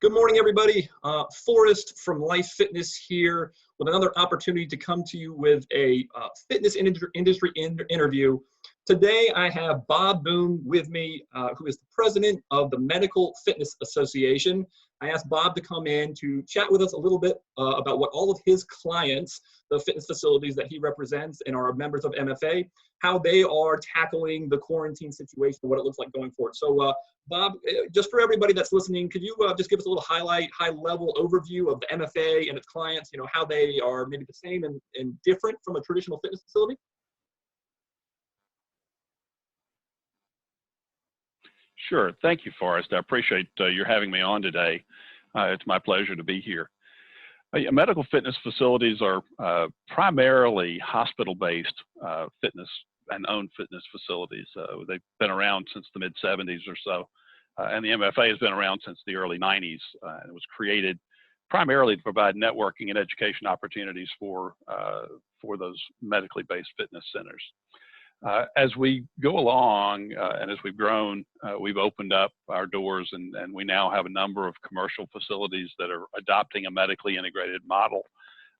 Good morning, everybody. Forrest from Life Fitness here with another opportunity to come to you with a fitness industry interview. Today, I have Bob Boone with me, who is the president of the Medical Fitness Association. I asked Bob to come in to chat with us a little bit about what all of his clients, the fitness facilities that he represents and are members of MFA, how they are tackling the quarantine situation, what it looks like going forward. So, Bob, just for everybody that's listening, could you just give us a little high-level overview of the MFA and its clients, how they are maybe the same and different from a traditional fitness facility? Sure. Thank you, Forrest. I appreciate your having me on today. It's my pleasure to be here. Medical fitness facilities are primarily hospital-based fitness and owned fitness facilities. They've been around since the mid-'70s or so, and the MFA has been around since the early '90s. It was created primarily to provide networking and education opportunities for those medically based fitness centers. As we go along and as we've grown, we've opened up our doors and we now have a number of commercial facilities that are adopting a medically integrated model.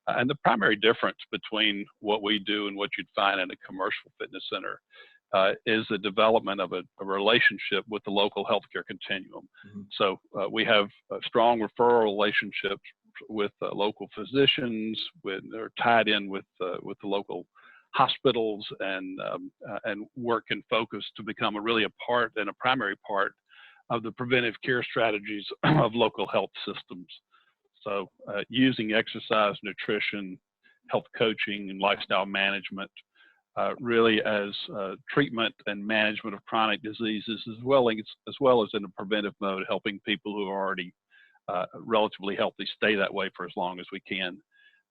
And the primary difference between what we do and what you'd find in a commercial fitness center is the development of a relationship with the local healthcare continuum. Mm-hmm. So we have strong referral relationships with local physicians, they're tied in with the local hospitals and work and focus to become a primary part of the preventive care strategies of local health systems. So using exercise, nutrition, health coaching, and lifestyle management really as treatment and management of chronic diseases, as well as in a preventive mode, helping people who are already relatively healthy stay that way for as long as we can.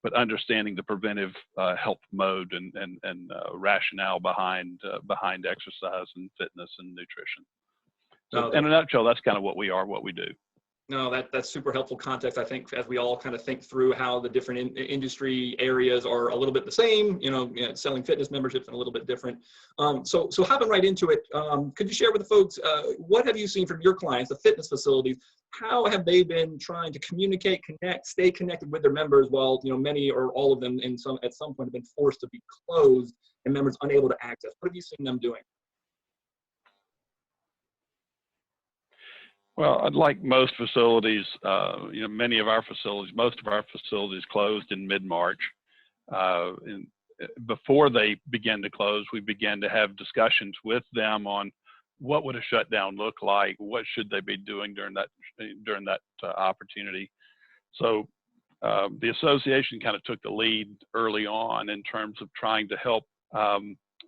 But understanding the preventive health mode and rationale behind exercise and fitness and nutrition. So in a nutshell, that's kind of what we are, what we do. No, that's super helpful context, I think, as we all kind of think through how the different industry areas are a little bit the same, selling fitness memberships and a little bit different. So hopping right into it, could you share with the folks, what have you seen from your clients, the fitness facilities? How have they been trying to communicate, stay connected with their members while, many or all of them at some point have been forced to be closed and members unable to access? What have you seen them doing? Well, like most facilities, most of our facilities closed in mid-March. Before they began to close, we began to have discussions with them on what would a shutdown look like, what should they be doing during that opportunity. So the association kind of took the lead early on in terms of trying to help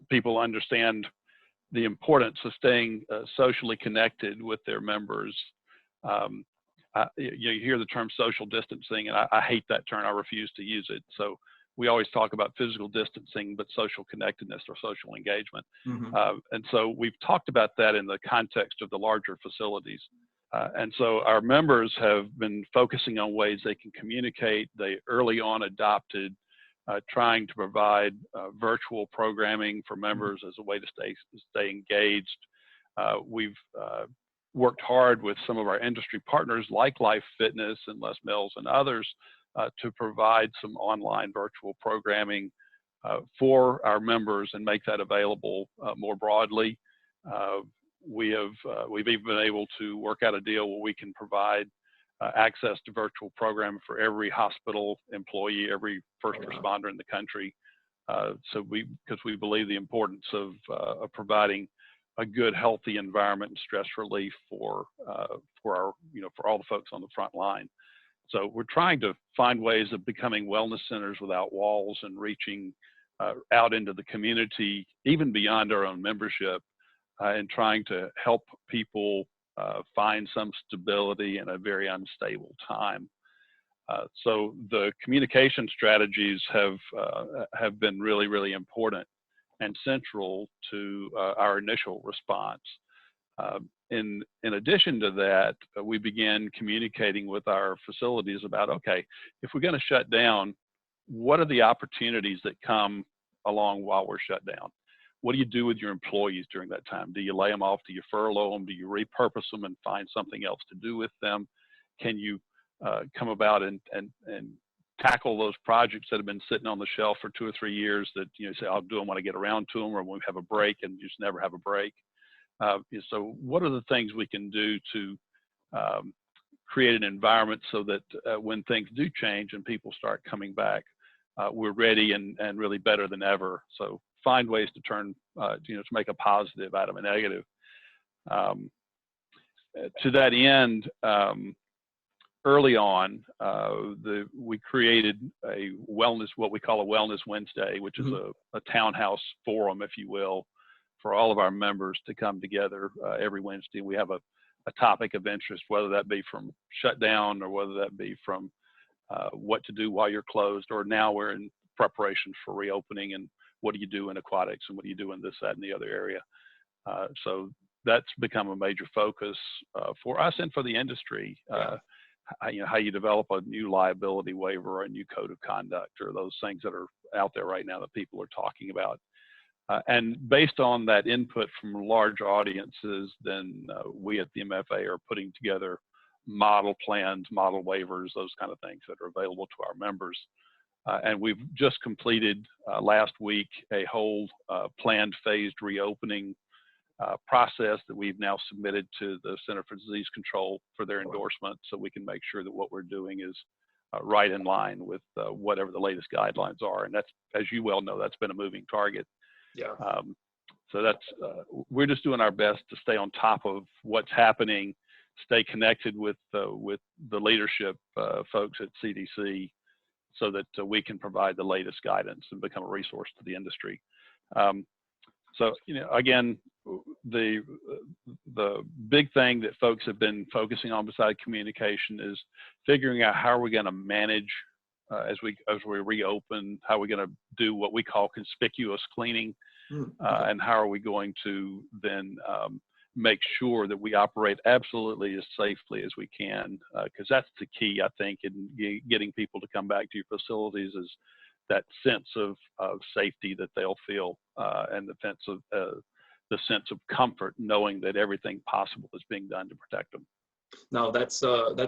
people understand the importance of staying socially connected with their members. You hear the term social distancing, and I hate that term. I refuse to use it. So we always talk about physical distancing, but social connectedness or social engagement. Mm-hmm. And so we've talked about that in the context of the larger facilities. And so our members have been focusing on ways they can communicate. They early on adopted trying to provide virtual programming for members as a way to stay engaged. We've worked hard with some of our industry partners like Life Fitness and Les Mills and others to provide some online virtual programming for our members and make that available more broadly. We've even been able to work out a deal where we can provide access to virtual programming for every hospital employee, every first responder in the country. Because we believe the importance of providing a good, healthy environment and stress relief for all the folks on the front line. So we're trying to find ways of becoming wellness centers without walls and reaching out into the community, even beyond our own membership, and trying to help people find some stability in a very unstable time. So the communication strategies have been really, really important and central to our initial response. In addition to that, we began communicating with our facilities about, okay, if we're going to shut down, what are the opportunities that come along while we're shut down? What do you do with your employees during that time? Do you lay them off? Do you furlough them? Do you repurpose them and find something else to do with them? can you come about and tackle those projects that have been sitting on the shelf for 2 or 3 years that, you know, say, I'll do them when I get around to them, or when we have a break, and you just never have a break. So what are the things we can do to create an environment so that when things do change and people start coming back, we're ready and really better than ever. So find ways to turn, you know, to make a positive out of a negative. To that end, early on, we created a wellness, what we call a Wellness Wednesday, which is a townhouse forum, if you will, for all of our members to come together every Wednesday. We have a topic of interest, whether that be from shutdown or whether that be from what to do while you're closed, or now we're in preparation for reopening, and what do you do in aquatics, and what do you do in this, that, and the other area. So that's become a major focus for us and for the industry. You know, how you develop a new liability waiver or a new code of conduct, or those things that are out there right now that people are talking about. And based on that input from large audiences, then we at the MFA are putting together model plans, model waivers, those kind of things that are available to our members. And we've just completed last week a whole planned phased reopening process that we've now submitted to the Center for Disease Control for their endorsement, so we can make sure that what we're doing is right in line with whatever the latest guidelines are. And that's, as you well know, that's been a moving target. Yeah. So that's we're just doing our best to stay on top of what's happening, stay connected with the leadership folks at CDC, so that we can provide the latest guidance and become a resource to the industry. So, you know, again, the big thing that folks have been focusing on beside communication is figuring out how are we going to manage as we reopen, how are we going to do what we call conspicuous cleaning, and how are we going to then make sure that we operate absolutely as safely as we can, because that's the key, I think, in getting people to come back to your facilities, is that sense of safety that they'll feel, and the sense of comfort knowing that everything possible is being done to protect them. No, that's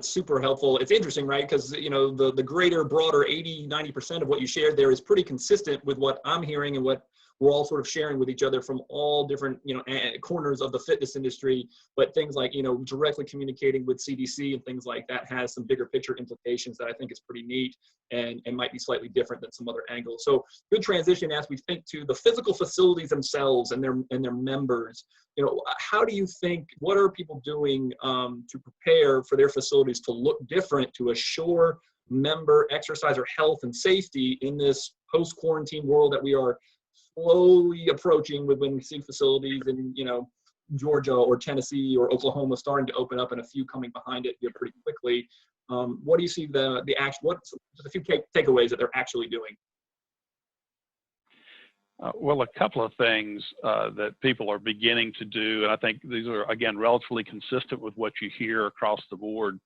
super helpful. It's interesting, right? Because, you know, the greater, broader 80-90% of what you shared there is pretty consistent with what I'm hearing and what we're all sort of sharing with each other from all different, you know, corners of the fitness industry. But things like, you know, directly communicating with CDC and things like that has some bigger picture implications that I think is pretty neat and might be slightly different than some other angles. So good transition as we think to the physical facilities themselves and their members. You know, how do you think, what are people doing to prepare for their facilities to look different, to assure member exerciser health and safety in this post-quarantine world that we are slowly approaching, with when we see facilities in, you know, Georgia or Tennessee or Oklahoma starting to open up and a few coming behind it here pretty quickly. What do you see the what's just a few takeaways that they're actually doing? Well, a couple of things that people are beginning to do, and I think these are, again, relatively consistent with what you hear across the board.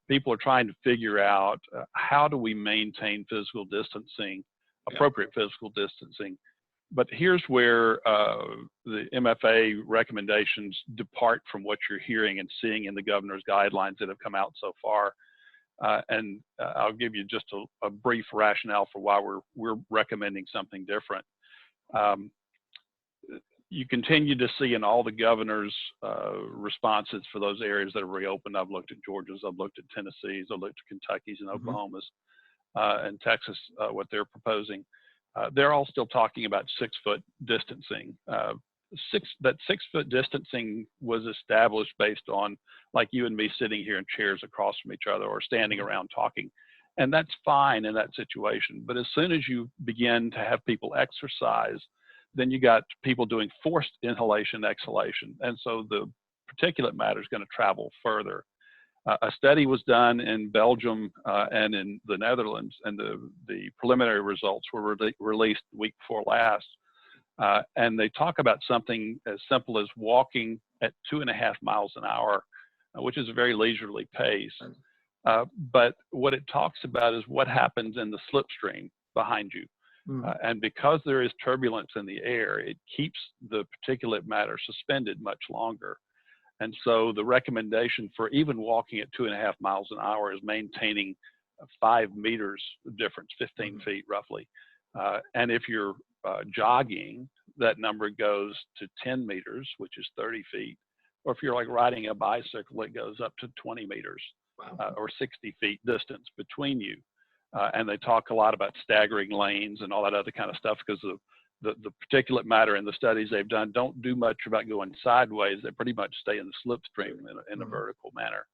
People are trying to figure out how do we maintain physical distancing, appropriate physical distancing. But here's where the MFA recommendations depart from what you're hearing and seeing in the governor's guidelines that have come out so far. And I'll give you just a brief rationale for why we're recommending something different. You continue to see in all the governor's responses for those areas that are reopened. I've looked at Georgia's, I've looked at Tennessee's, I've looked at Kentucky's and Oklahoma's, and Texas, what they're proposing. They're all still talking about 6-foot distancing. That 6-foot distancing was established based on, like you and me sitting here in chairs across from each other or standing around talking. And that's fine in that situation. But as soon as you begin to have people exercise, then you got people doing forced inhalation, exhalation. And so the particulate matter is going to travel further. A study was done in Belgium and in the Netherlands, and the preliminary results were released the week before last. And they talk about something as simple as walking at 2.5 miles an hour, which is a very leisurely pace. But what it talks about is what happens in the slipstream behind you. And because there is turbulence in the air, it keeps the particulate matter suspended much longer. And so the recommendation for even walking at 2.5 miles an hour is maintaining 5 meters difference, 15 feet roughly. And if you're jogging, that number goes to 10 meters, which is 30 feet. Or if you're like riding a bicycle, it goes up to 20 meters. Wow. Or 60 feet distance between you. And they talk a lot about staggering lanes and all that other kind of stuff, because the particulate matter in the studies they've done don't do much about going sideways. They pretty much stay in the slipstream in a vertical manner.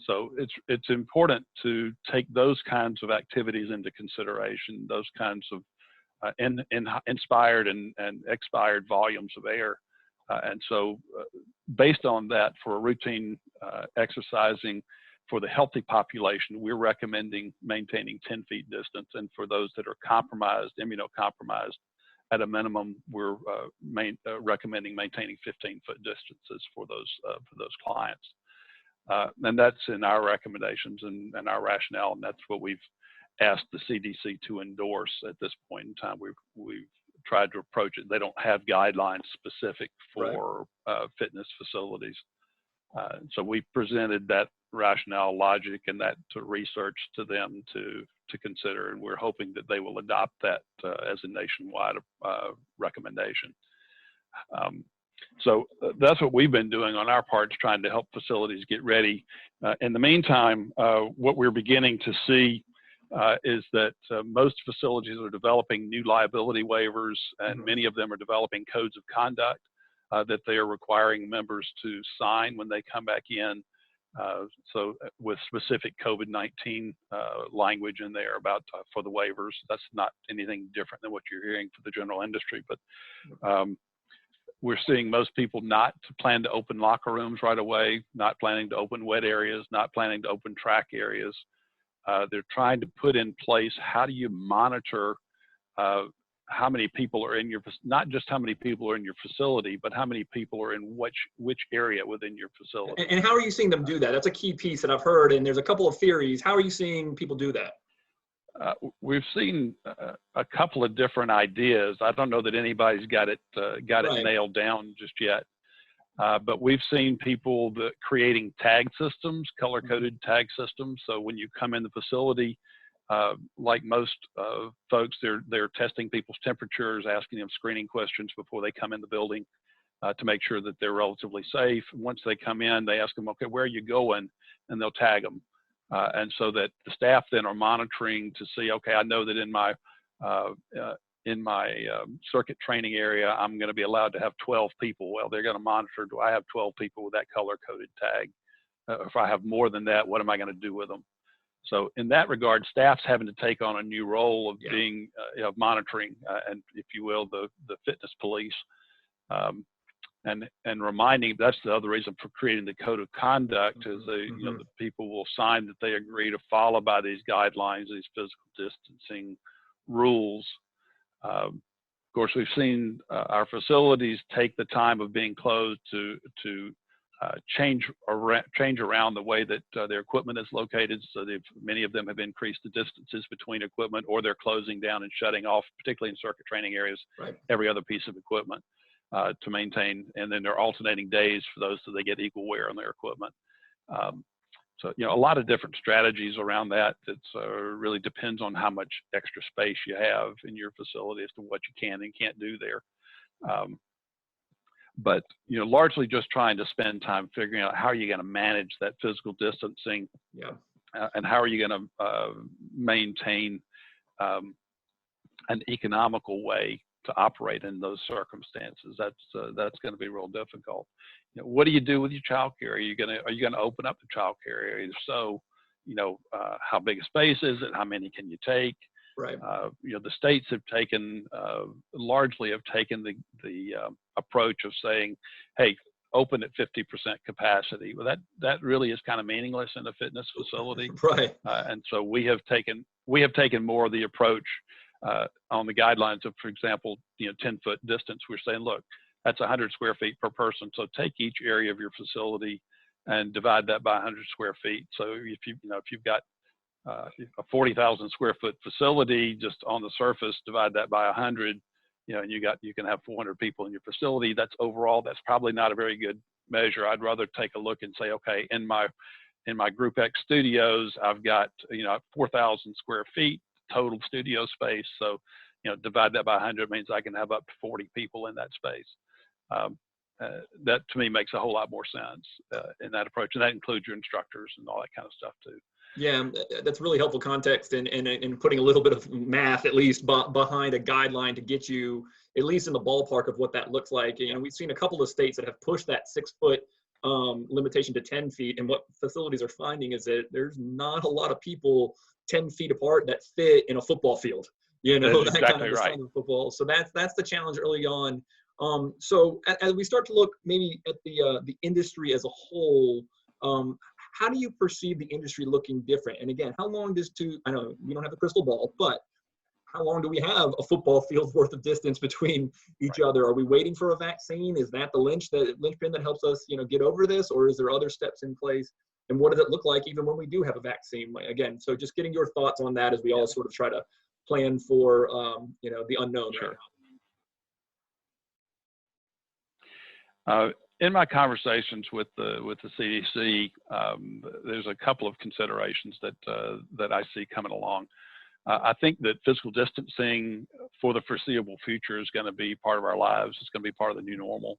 So it's important to take those kinds of activities into consideration, those kinds of inspired and expired volumes of air. And so based on that, for routine exercising for the healthy population, we're recommending maintaining 10 feet distance. And for those that are compromised, immunocompromised, at a minimum, we're recommending maintaining 15-foot distances for those clients. And that's in our recommendations and our rationale, and that's what we've asked the CDC to endorse at this point in time. We've tried to approach it. They don't have guidelines specific for fitness facilities. So we presented that rationale, logic, and that to research to them to consider, and we're hoping that they will adopt that as a nationwide recommendation. So that's what we've been doing on our part, trying to help facilities get ready. In the meantime, what we're beginning to see is that most facilities are developing new liability waivers, and many of them are developing codes of conduct that they are requiring members to sign when they come back in. So with specific COVID-19 language in there about for the waivers. That's not anything different than what you're hearing for the general industry, but we're seeing most people not plan to open locker rooms right away, not planning to open wet areas, not planning to open track areas. They're trying to put in place, how do you monitor how many people are in your, not just how many people are in your facility, but how many people are in which area within your facility. And how are you seeing them do that? That's a key piece that I've heard, and there's a couple of theories. How are you seeing people do that? We've seen a couple of different ideas. I don't know that anybody's got it nailed down just yet. But we've seen people creating tag systems, color-coded tag systems. So when you come in the facility, like most folks, they're testing people's temperatures, asking them screening questions before they come in the building to make sure that they're relatively safe. Once they come in, they ask them, okay, where are you going? And they'll tag them. And so that the staff then are monitoring to see, okay, I know that in my circuit training area, I'm going to be allowed to have 12 people. Well, they're going to monitor, do I have 12 people with that color-coded tag? If I have more than that, what am I going to do with them? So in that regard, staff's having to take on a new role of being, of monitoring, and if you will, the fitness police, and reminding. That's the other reason for creating the code of conduct is the people will sign that they agree to follow by these guidelines, these physical distancing rules. Of course, we've seen our facilities take the time of being closed to change around the way that their equipment is located. So many of them have increased the distances between equipment, or they're closing down and shutting off, particularly in circuit training areas, every other piece of equipment to maintain. And then they're alternating days for those so they get equal wear on their equipment. So, a lot of different strategies around that. It's really depends on how much extra space you have in your facility as to what you can and can't do there. But, largely just trying to spend time figuring out how are you going to manage that physical distancing, and how are you going to maintain an economical way to operate in those circumstances. That's going to be real difficult. What do you do with your child care? Are you going to open up the child care area? If so, how big a space is it? How many can you take? Right. The states have taken largely have taken the approach of saying, hey, open at 50% capacity. Well, that really is kind of meaningless in a fitness facility. Right. And so we have taken more of the approach on the guidelines of, for example, 10-foot distance. We're saying, look, that's 100 square feet per person. So take each area of your facility and divide that by 100 square feet. So if you've got a 40,000 square foot facility, just on the surface, divide that by 100, and you can have 400 people in your facility. That's probably not a very good measure. I'd rather take a look and say, okay, in my Group X studios, I've got 4,000 square feet total studio space. So divide that by 100 means I can have up to 40 people in that space. That to me makes a whole lot more sense in that approach, and that includes your instructors and all that kind of stuff too. Yeah, that's really helpful context and putting a little bit of math, at least behind a guideline to get you at least in the ballpark of what that looks like. And we've seen a couple of states that have pushed that 6-foot limitation to 10 feet. And what facilities are finding is that there's not a lot of people 10 feet apart that fit in a football field. That's that exactly kind of right. football. So that's the challenge early on. So as we start to look maybe at the industry as a whole, how do you perceive the industry looking different? And again, how long I know we don't have a crystal ball, but how long do we have a football field worth of distance between each other? Are we waiting for a vaccine? Is that the linchpin that helps us, get over this? Or is there other steps in place? And what does it look like even when we do have a vaccine? Again, so just getting your thoughts on that as we all sort of try to plan for, the unknown. Sure. In my conversations with the CDC, there's a couple of considerations that I see coming along. I think that physical distancing for the foreseeable future is going to be part of our lives. It's going to be part of the new normal.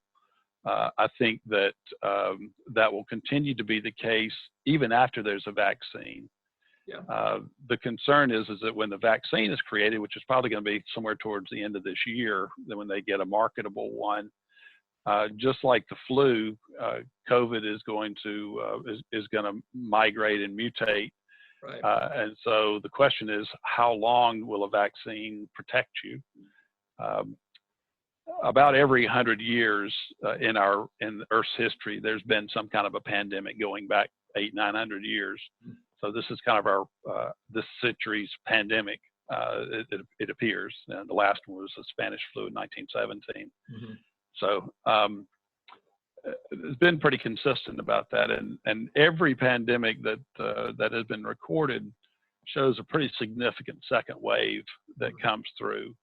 I think that that will continue to be the case even after there's a vaccine. Yeah. The concern is that when the vaccine is created, which is probably going to be somewhere towards the end of this year, then when they get a marketable one, just like the flu, COVID is going to migrate and mutate. Right. And so the question is, how long will a vaccine protect you? About every 100 years in Earth's history, there's been some kind of a pandemic going back 800-900 years. So this is kind of our this century's pandemic. It appears. And the last one was the Spanish flu in 1917. Mm-hmm. So it's been pretty consistent about that, and every pandemic that has been recorded shows a pretty significant second wave that comes through.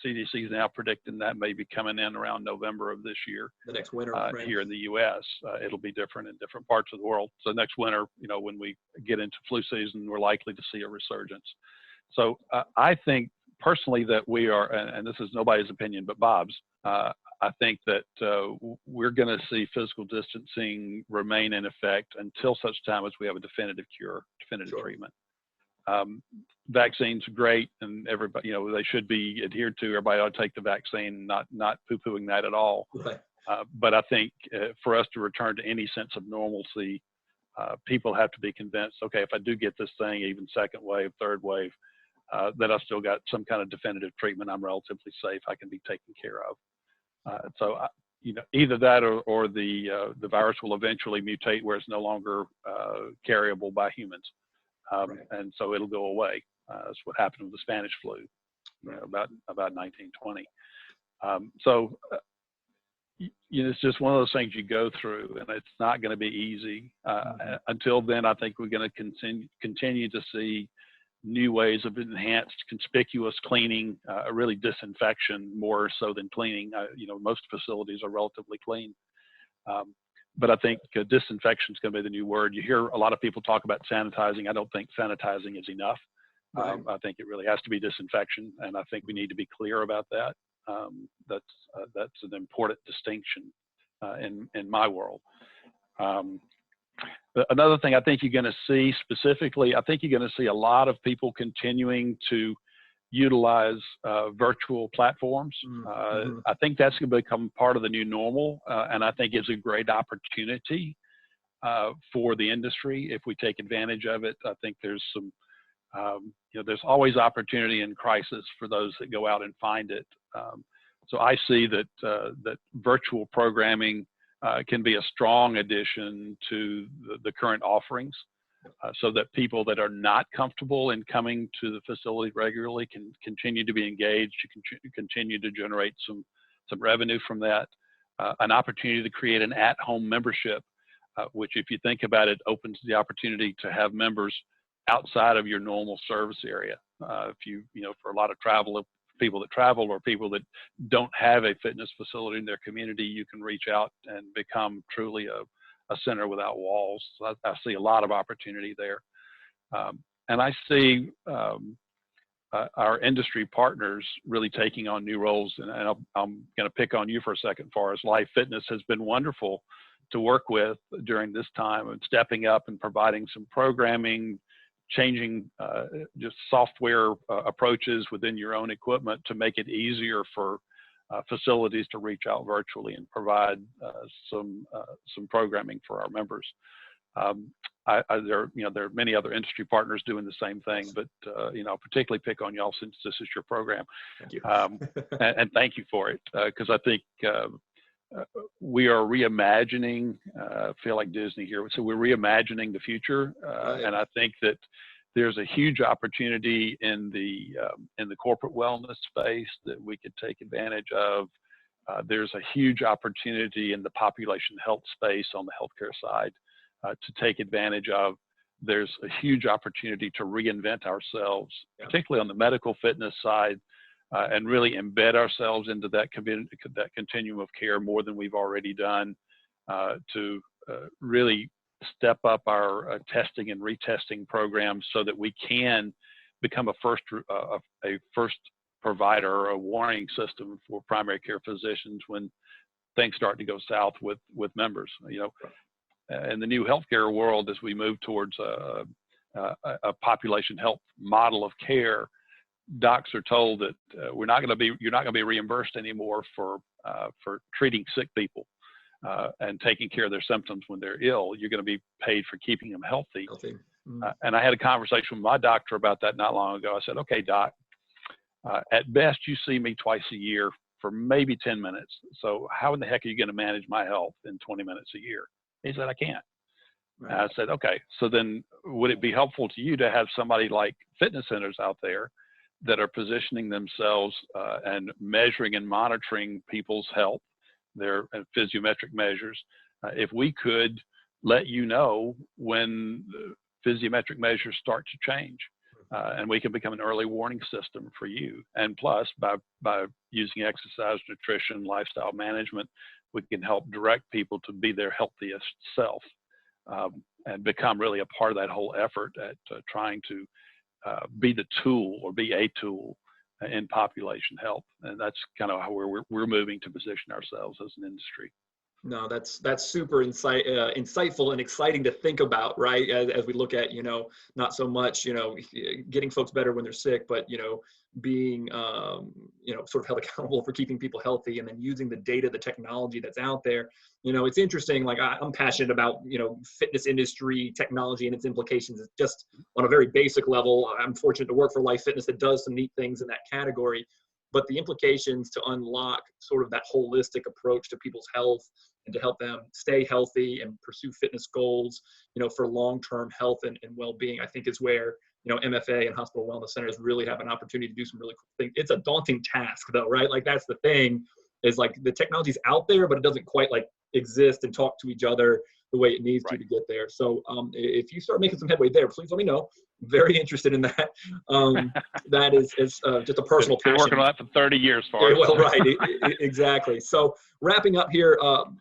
CDC is now predicting that may be coming in around November of this year. The next winter here in the U.S. It'll be different in different parts of the world. So next winter, when we get into flu season, we're likely to see a resurgence. So I think personally that we are, and this is nobody's opinion but Bob's, I think that we're going to see physical distancing remain in effect until such time as we have a definitive cure, definitive Sure. treatment. Vaccines are great, and everybody, they should be adhered to. Everybody ought to take the vaccine, not poo-pooing that at all. Right. But I think for us to return to any sense of normalcy, people have to be convinced, okay, if I do get this thing, even second wave, third wave, that I've still got some kind of definitive treatment. I'm relatively safe. I can be taken care of. So either that or the virus will eventually mutate where it's no longer carryable by humans, Right. and so it'll go away. That's what happened with the Spanish flu, about 1920. So it's just one of those things you go through, and it's not going to be easy. Until then, I think we're going to continue to see new ways of enhanced conspicuous cleaning, really disinfection more so than cleaning. Most facilities are relatively clean. But I think disinfection is going to be the new word. You hear a lot of people talk about sanitizing. I don't think sanitizing is enough. Right. I think it really has to be disinfection, and I think we need to be clear about that. That's an important distinction in my world. Another thing I think you're going to see specifically, I think you're going to see a lot of people continuing to utilize virtual platforms. Mm-hmm. I think that's going to become part of the new normal, and I think it's a great opportunity for the industry if we take advantage of it. I think there's some, there's always opportunity in crisis for those that go out and find it. So I see that virtual programming can be a strong addition to the current offerings, so that people that are not comfortable in coming to the facility regularly can continue to be engaged, continue to generate some revenue from that. An opportunity to create an at-home membership, which, if you think about it, opens the opportunity to have members outside of your normal service area. If for a lot of travel people that travel or people that don't have a fitness facility in their community, you can reach out and become truly a center without walls. So I see a lot of opportunity there. And I see our industry partners really taking on new roles. And I'm going to pick on you for a second. As far as Life Fitness has been wonderful to work with during this time, and stepping up and providing some programming, changing just software approaches within your own equipment to make it easier for facilities to reach out virtually and provide some programming for our members. There are many other industry partners doing the same thing, but particularly pick on y'all since this is your program. Thank you. And thank you for it, because I think we are reimagining. Feel like Disney here, so we're reimagining the future, and I think that there's a huge opportunity in the corporate wellness space that we could take advantage of. There's a huge opportunity in the population health space on the healthcare side to take advantage of. There's a huge opportunity to reinvent ourselves, particularly on the medical fitness side, and really embed ourselves into that continuum of care more than we've already done, to really step up our testing and retesting programs so that we can become a first provider or a warning system for primary care physicians when things start to go south with members. In the new healthcare world, as we move towards a population health model of care, docs are told that you're not going to be reimbursed anymore for treating sick people and taking care of their symptoms when they're ill. You're going to be paid for keeping them healthy. And I had a conversation with my doctor about that not long ago. I said, "Okay, doc, at best you see me twice a year for maybe 10 minutes. So how in the heck are you going to manage my health in 20 minutes a year?" He said, "I can't." Right. And I said, "Okay, so then would it be helpful to you to have somebody like fitness centers out there that are positioning themselves and measuring and monitoring people's health, their physiometric measures? If we could let you know when the physiometric measures start to change, and we can become an early warning system for you. And plus, by using exercise, nutrition, lifestyle management, we can help direct people to be their healthiest self, and become really a part of that whole effort at trying to be the tool or be a tool in population health." And that's kind of how we're moving to position ourselves as an industry. No, that's super insightful and exciting to think about, right? As we look at, not so much, getting folks better when they're sick, but, being, sort of held accountable for keeping people healthy, and then using the data, the technology that's out there. It's interesting, like I'm passionate about, fitness industry, technology and its implications. It's just on a very basic level. I'm fortunate to work for Life Fitness that does some neat things in that category. But the implications to unlock sort of that holistic approach to people's health and to help them stay healthy and pursue fitness goals, for long-term health and well-being, I think is where, MFA and hospital wellness centers really have an opportunity to do some really cool things. It's a daunting task though, right? Like that's the thing, is like the technology's out there, but it doesn't quite like exist and talk to each other the way it needs to get there. So if you start making some headway there, please let me know. Very interested in that. That is just a personal passion. Been working on that for 30 years, for us. Well, right, exactly. So wrapping up here,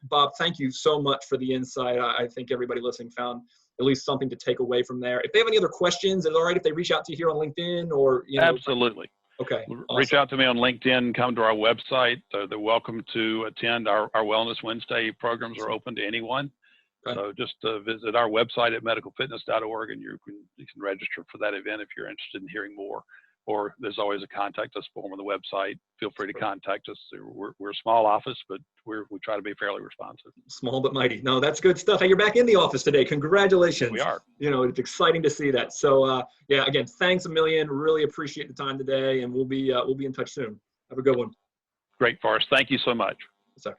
Bob, thank you so much for the insight. I think everybody listening found at least something to take away from there. If they have any other questions, is it all right if they reach out to you here on LinkedIn or? Absolutely. Okay. Awesome. Reach out to me on LinkedIn, come to our website. They're welcome to attend. Our Wellness Wednesday programs are open to anyone. Okay. So just visit our website at medicalfitness.org, and you can register for that event if you're interested in hearing more. Or there's always a contact us form on the website. Feel free to contact us. We're a small office, but we try to be fairly responsive. Small but mighty. No, that's good stuff. Hey, you're back in the office today. Congratulations. We are. It's exciting to see that. So yeah, again, thanks a million. Really appreciate the time today, and we'll be in touch soon. Have a good one. Great, Forrest. Thank you so much. Yes, sir.